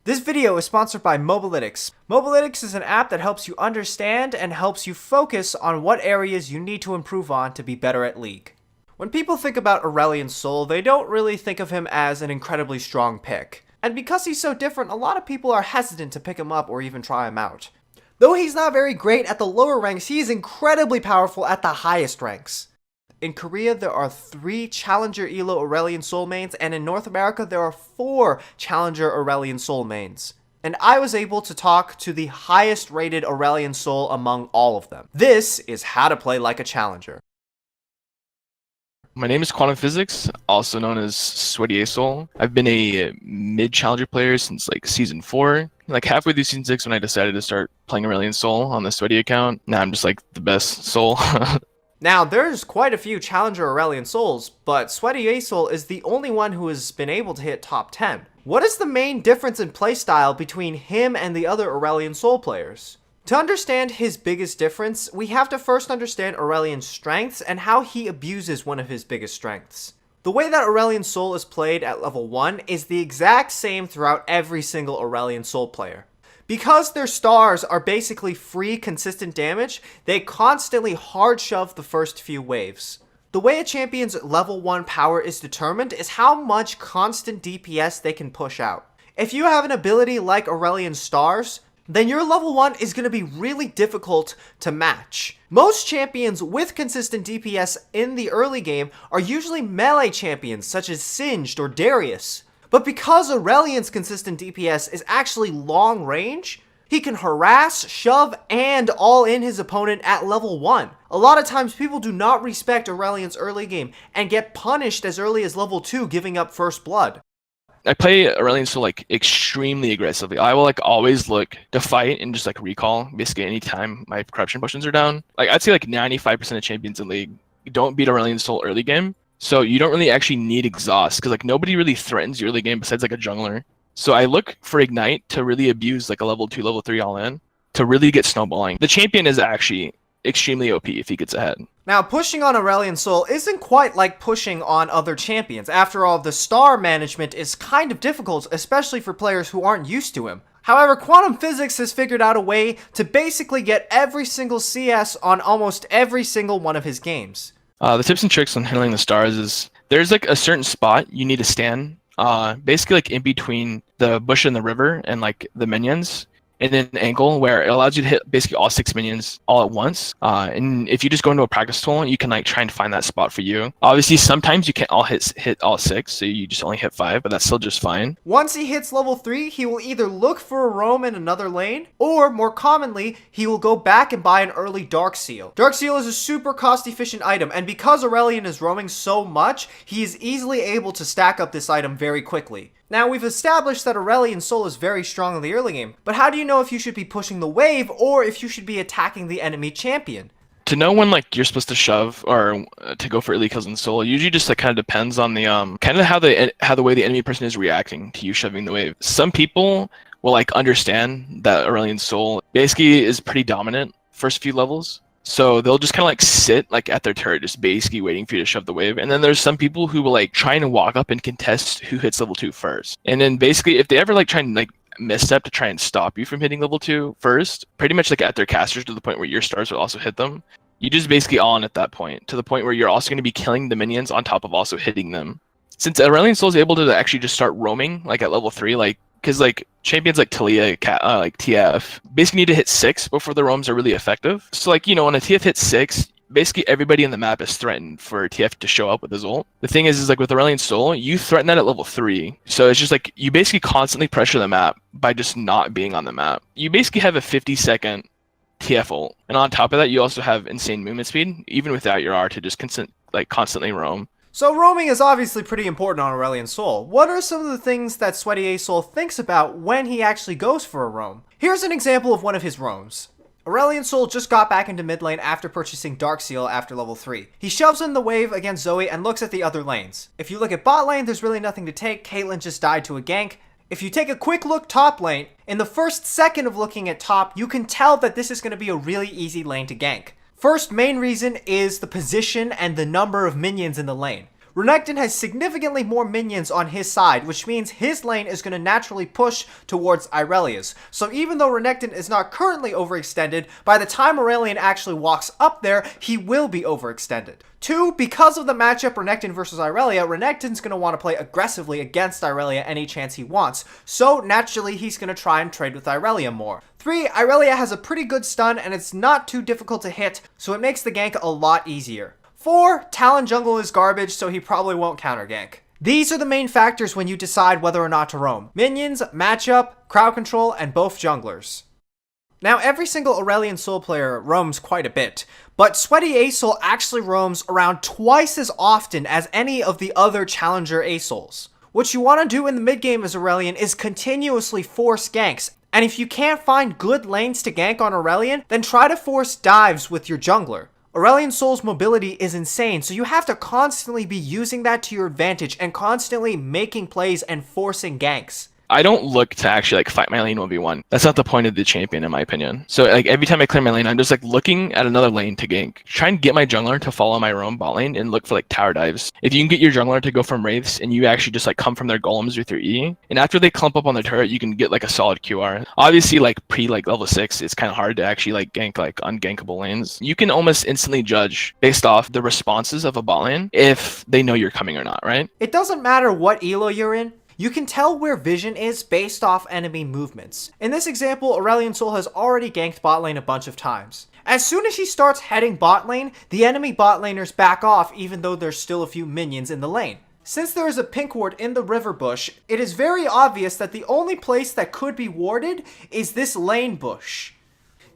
This video is sponsored by Mobalytics. Mobalytics is an app that helps you understand and helps you focus on what areas you need to improve on to be better at League. When people think about Aurelion Sol, they don't really think of him as an incredibly strong pick. And because he's so different, a lot of people are hesitant to pick him up or even try him out. Though he's not very great at the lower ranks, he is incredibly powerful at the highest ranks. In Korea, there are 3 Challenger Elo Aurelion Sol mains, and in North America, there are 4 Challenger Aurelion Sol mains. And I was able to talk to the highest rated Aurelion Sol among all of them. This is how to play like a Challenger. My name is Quantum Physics, also known as Sweaty Sol. I've been a mid-Challenger player since like Season 4. Like halfway through Season 6 when I decided to start playing Aurelion Sol on the Sweaty account. Now I'm just like the best Sol. Now, there's quite a few Challenger Aurelion Sols, but Sweaty Sol is the only one who has been able to hit top 10. What is the main difference in playstyle between him and the other Aurelion Sol players? To understand his biggest difference, we have to first understand Aurelion's strengths and how he abuses one of his biggest strengths. The way that Aurelion Sol is played at level 1 is the exact same throughout every single Aurelion Sol player. Because their stars are basically free, consistent damage, they constantly hard shove the first few waves. The way a champion's level 1 power is determined is how much constant DPS they can push out. If you have an ability like Aurelion's stars, then your level 1 is going to be really difficult to match. Most champions with consistent DPS in the early game are usually melee champions such as Singed or Darius. But because Aurelion's consistent DPS is actually long range, he can harass, shove, and all-in his opponent at level 1. A lot of times people do not respect Aurelion's early game and get punished as early as level 2 giving up first blood. I play Aurelion Sol like extremely aggressively. I will like always look to fight and just like recall basically anytime my corruption potions are down. Like I'd say like 95% of champions in League don't beat Aurelion Sol early game. So you don't really actually need exhaust because like nobody really threatens your early game besides like a jungler. So I look for Ignite to really abuse like a level 2, level 3 all in to really get snowballing. The champion is actually extremely OP if he gets ahead. Now, pushing on Aurelion Sol isn't quite like pushing on other champions. After all, the star management is kind of difficult, especially for players who aren't used to him. However, Quantum Physics has figured out a way to basically get every single CS on almost every single one of his games. The tips and tricks on handling the stars is there's like a certain spot you need to stand, basically like in between the bush and the river and like the minions, and then an angle where it allows you to hit basically all 6 minions all at once. And if you just go into a practice tool, you can like try and find that spot for you. Obviously, sometimes you can't all hit all 6, so you just only hit 5, but that's still just fine. Once he hits level 3, he will either look for a roam in another lane, or more commonly, he will go back and buy an early Dark Seal. Dark Seal is a super cost-efficient item, and because Aurelion is roaming so much, he is easily able to stack up this item very quickly. Now, we've established that Aurelion Sol is very strong in the early game, but how do you know if you should be pushing the wave or if you should be attacking the enemy champion? To know when like you're supposed to shove or to go for early kills in Sol, usually just like kind of depends on the kind of how the way the enemy person is reacting to you shoving the wave. Some people will like understand that Aurelion Sol basically is pretty dominant first few levels. So they'll just kind of like sit like at their turret, just basically waiting for you to shove the wave. And then there's some people who will like try and walk up and contest who hits level 2 first. And then basically if they ever like try and like misstep to try and stop you from hitting level 2 first, pretty much like at their casters to the point where your stars will also hit them, you just basically on at that point, to the point where you're also going to be killing the minions on top of also hitting them. Since Aurelion Sol is able to actually just start roaming like at level 3, like because like champions like Talia, like TF, basically need to hit 6 before the roams are really effective. So like, you know, when a TF hits 6, basically everybody in the map is threatened for TF to show up with his ult. The thing is like with Aurelion Sol, you threaten that at level 3. So it's just like you basically constantly pressure the map by just not being on the map. You basically have a 50-second TF ult. And on top of that, you also have insane movement speed, even without your R, to just constantly roam. So roaming is obviously pretty important on Aurelion Sol. What are some of the things that Sweaty Sol thinks about when he actually goes for a roam? Here's an example of one of his roams. Aurelion Sol just got back into mid lane after purchasing Dark Seal after level 3. He shoves in the wave against Zoe and looks at the other lanes. If you look at bot lane, there's really nothing to take. Caitlyn just died to a gank. If you take a quick look top lane, in the first second of looking at top, you can tell that this is going to be a really easy lane to gank. First main reason is the position and the number of minions in the lane. Renekton has significantly more minions on his side, which means his lane is going to naturally push towards Irelia's. So even though Renekton is not currently overextended, by the time Aurelion actually walks up there, he will be overextended. 2, because of the matchup Renekton versus Aurelia, Renekton's going to want to play aggressively against Aurelia any chance he wants, so naturally he's going to try and trade with Aurelia more. 3, Aurelia has a pretty good stun and it's not too difficult to hit, so it makes the gank a lot easier. 4, Talon jungle is garbage, so he probably won't counter gank. These are the main factors when you decide whether or not to roam: minions, matchup, crowd control, and both junglers. Now, every single Aurelion Sol player roams quite a bit, but Sweaty Asol actually roams around twice as often as any of the other challenger Asols. What you want to do in the mid game as Aurelion is continuously force ganks, and if you can't find good lanes to gank on Aurelion, then try to force dives with your jungler. Aurelion Sol's mobility is insane, so you have to constantly be using that to your advantage and constantly making plays and forcing ganks. I don't look to actually like fight my lane 1v1. That's not the point of the champion in my opinion. So like every time I clear my lane, I'm just like looking at another lane to gank. Try and get my jungler to follow my roam bot lane and look for like tower dives. If you can get your jungler to go from wraiths and you actually just like come from their golems with your E, and after they clump up on the turret, you can get like a solid QR. Obviously like pre like level 6, it's kind of hard to actually like gank like ungankable lanes. You can almost instantly judge based off the responses of a bot lane if they know you're coming or not, right? It doesn't matter what elo you're in. You can tell where vision is based off enemy movements. In this example, Aurelion Sol has already ganked bot lane a bunch of times. As soon as he starts heading bot lane, the enemy bot laners back off even though there's still a few minions in the lane. Since there is a pink ward in the river bush, it is very obvious that the only place that could be warded is this lane bush.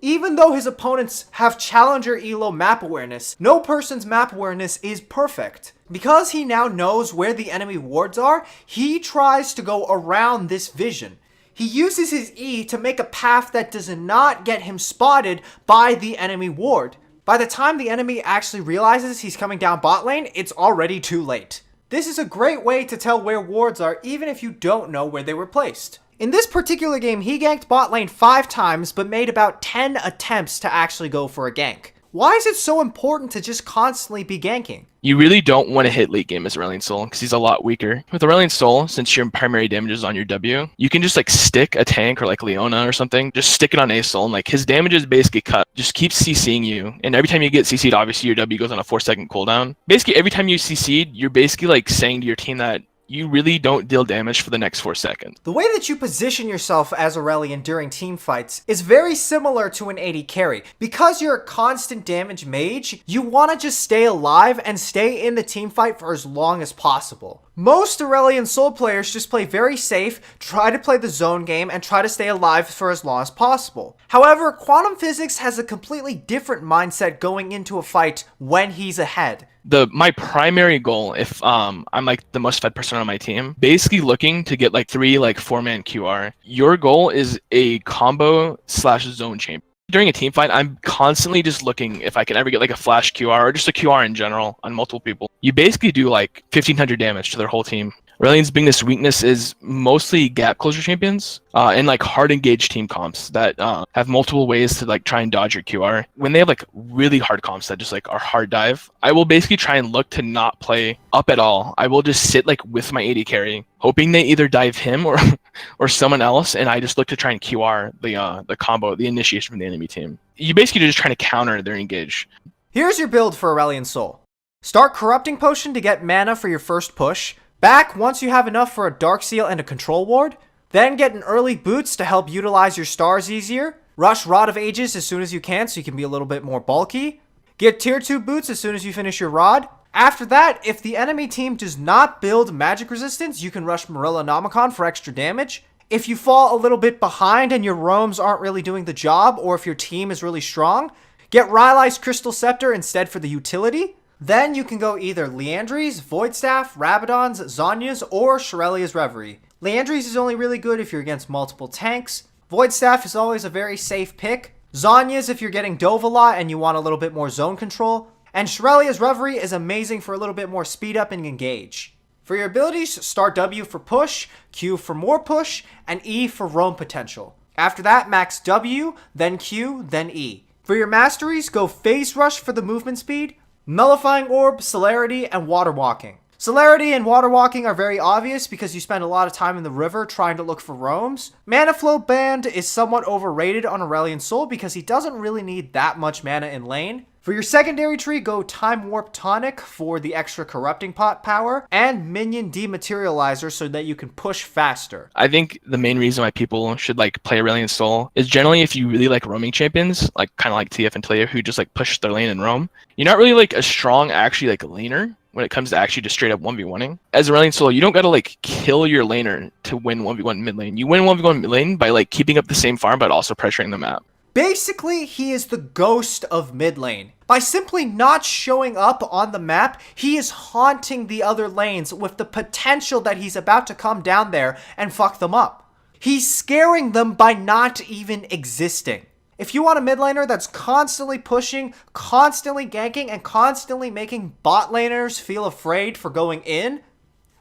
Even though his opponents have challenger elo map awareness, no person's map awareness is perfect. Because he now knows where the enemy wards are, he tries to go around this vision. He uses his E to make a path that does not get him spotted by the enemy ward. By the time the enemy actually realizes he's coming down bot lane, it's already too late. This is a great way to tell where wards are even if you don't know where they were placed. In this particular game, he ganked bot lane 5 times, but made about 10 attempts to actually go for a gank. Why is it so important to just constantly be ganking? You really don't want to hit late game as Aurelion Sol because he's a lot weaker. With Aurelion Sol, since your primary damage is on your W, you can just like stick a tank or like Leona or something, just stick it on Asol and like his damage is basically cut. Just keep CCing you, and every time you get CC'd, obviously your W goes on a 4-second cooldown. Basically every time you CC'd, you're basically like saying to your team that you really don't deal damage for the next 4 seconds. The way that you position yourself as Aurelion during team fights is very similar to an AD carry. Because you're a constant damage mage, you want to just stay alive and stay in the team fight for as long as possible. Most Aurelion Sol players just play very safe, try to play the zone game, and try to stay alive for as long as possible. However, Quantum Physics has a completely different mindset going into a fight when he's ahead. My primary goal, if I'm like the most fed person on my team, basically looking to get like 3 like 4-man QR. Your goal is a combo / zone champion. During a team fight, I'm constantly just looking if I can ever get like a flash QR or just a QR in general on multiple people. You basically do like 1500 damage to their whole team. Aurelion's biggest weakness is mostly gap closure champions and like hard engaged team comps that have multiple ways to like try and dodge your QR. When they have like really hard comps that just like are hard dive, I will basically try and look to not play up at all. I will just sit like with my AD carry, hoping they either dive him or someone else, and I just look to try and QR the combo, the initiation from the enemy team. You basically just trying to counter their engage. Here's your build for Aurelion Sol. Start Corrupting Potion to get mana for your first push. Back once you have enough for a Dark Seal and a Control Ward. Then get an early Boots to help utilize your stars easier. Rush Rod of Ages as soon as you can so you can be a little bit more bulky. Get Tier 2 Boots as soon as you finish your Rod. After that, if the enemy team does not build magic resistance, you can rush Morellonomicon for extra damage. If you fall a little bit behind and your roams aren't really doing the job, or if your team is really strong, get Rylai's Crystal Scepter instead for the utility. Then you can go either Liandry's, Voidstaff, Rabadon's, Zhonya's, or Shirelia's Reverie. Liandry's is only really good if you're against multiple tanks. Voidstaff is always a very safe pick. Zhonya's if you're getting Dove a lot and you want a little bit more zone control. And Shirelia's Reverie is amazing for a little bit more speed up and engage. For your abilities, start W for push, Q for more push, and E for roam potential. After that, max W, then Q, then E. For your masteries, go Phase Rush for the movement speed, Nullifying Orb, Celerity, and Water Walking. Celerity and water walking are very obvious because you spend a lot of time in the river trying to look for roams. Mana flow band is somewhat overrated on Aurelion Sol because he doesn't really need that much mana in lane. For your secondary tree, go Time Warp Tonic for the extra Corrupting Pot power, and Minion Dematerializer so that you can push faster. I think the main reason why people should like play Aurelion Sol is generally if you really like roaming champions, like kind of like TF and Talia, who just like push their lane and roam. You're not really like a strong actually like laner when it comes to actually just straight up 1v1ing. As Aurelion Sol, you don't gotta like kill your laner to win 1v1 mid lane. You win 1v1 mid lane by like keeping up the same farm but also pressuring the map. Basically, he is the ghost of mid lane. By simply not showing up on the map, he is haunting the other lanes with the potential that he's about to come down there and fuck them up. He's scaring them by not even existing. If you want a mid laner that's constantly pushing, constantly ganking, and constantly making bot laners feel afraid for going in,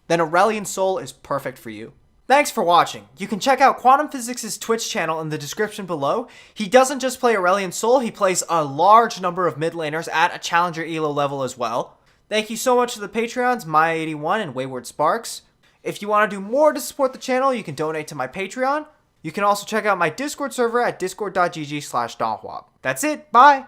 then Aurelion Sol is perfect for you. Thanks for watching. You can check out Quantum Physics' Twitch channel in the description below. He doesn't just play Aurelion Sol, he plays a large number of mid laners at a Challenger Elo level as well. Thank you so much to the Patreons, Maya81 and WaywardSparks. If you want to do more to support the channel, you can donate to my Patreon. You can also check out my Discord server at discord.gg/donhwap. That's it, bye!